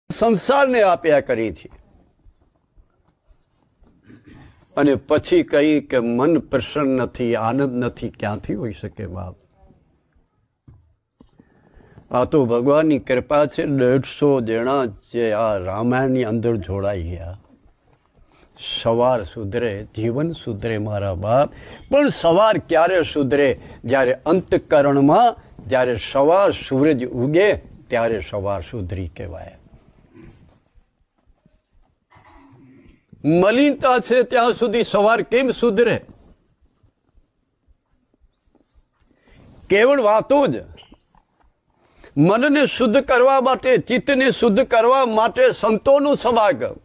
સંસારને આપ્યા કરી છે અને પછી કહી કે મન પ્રસન્ન નથી, આનંદ નથી, ક્યાંથી હોઈ શકે બાપ? આ તો ભગવાનની કૃપા છે. 150 જણા જે આ રામાયણની અંદર જોડાઈ ગયા. સવાર સુધરે, જીવન સુધરે મારા બાપ. પણ સવાર ક્યારે સુધરે? જ્યારે અંતઃકરણમાં જ્યારે સવાર સૂરજ ઉગે ત્યારે સવાર સુધરી કહેવાય. મલિનતા છે ત્યાં સુધી સવાર કેમ સુધરે? કેવળ વાતો જ. મનને શુદ્ધ કરવા માટે, ચિત્તને શુદ્ધ કરવા માટે સંતોનું સમાગમ.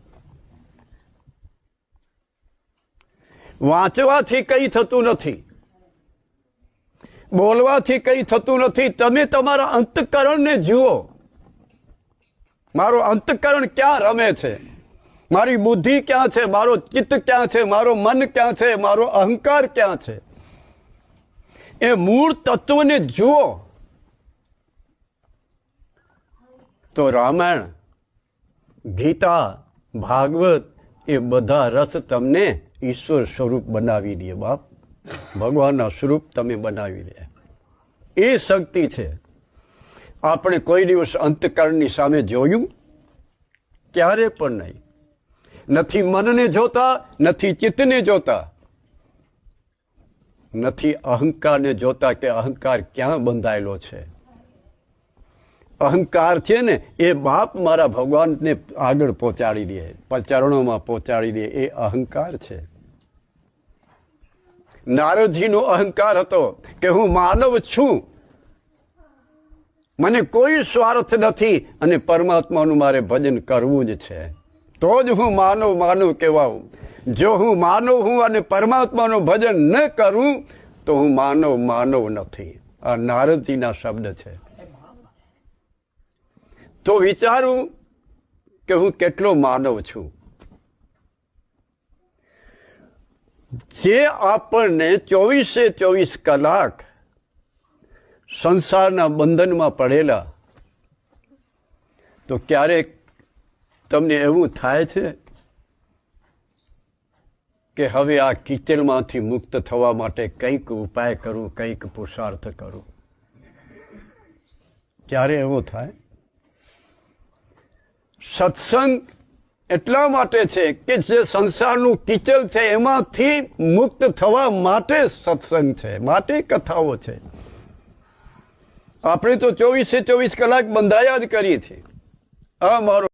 વાંચવાથી કંઈ થતું નથી, બોલવાથી કંઈ થતું નથી. તમે તમારા અંતઃકરણને જુઓ. મારો અંતઃકરણ ક્યાં રમે છે? મારી બુદ્ધિ ક્યાં છે? મારો ચિત્ત ક્યાં છે? મારો મન ક્યાં છે? મારો અહંકાર ક્યાં છે? એ મૂળ તત્વને જુઓ તો રામાયણ, ગીતા, ભાગવત એ બધા રસ તમને ઈશ્વર સ્વરૂપ બનાવી દે બાપ. ભગવાનના સ્વરૂપ તમે બનાવી દે. એ શક્તિ છે. આપણે કોઈ દિવસ અંતઃકરણની સામે જોયું? ક્યારે પણ નહીં. નથી મનને જોતા, નથી ચિત્તને જોતા, નથી અહંકારને જોતા કે અહંકાર ક્યાં બંધાયેલો છે. અહંકાર છે ને એ બાપ મારા ભગવાનને આગળ પહોંચાડી દે, ચરણોમાં પહોંચાડી દે. એ અહંકાર છે. નારદજીનો અહંકાર હતો કે હું માનવ છું, મને કોઈ સ્વાર્થ નથી અને પરમાત્માનું મારે ભજન કરવું જ છે, તો જ હું માનવ કહેવાઉં. જો હું માનવ હું અને પરમાત્માનું ભજન ન કરું તો હું માનવ નથી. આ નારદજીના શબ્દ છે. તો વિચારું કે હું કેટલો માનવ છું. જે આપણને 24 કલાક સંસારના બંધનમાં પડેલા, તો ક્યારેક તમને એવું થાય છે કે હવે આ કિચડમાંથી મુક્ત થવા માટે કંઈક ઉપાય કરું, કંઈક પુરુષાર્થ કરું? ક્યારે એવું થાય? સત્સંગ એટલા માટે છે કે જે સંસારનું કિચલ છે એમાંથી મુક્ત થવા માટે સત્સંગ છે, માટે કથાઓ છે. આપણે તો 24 કલાક બંધાયા જ કરીએ છીએ. આ મારો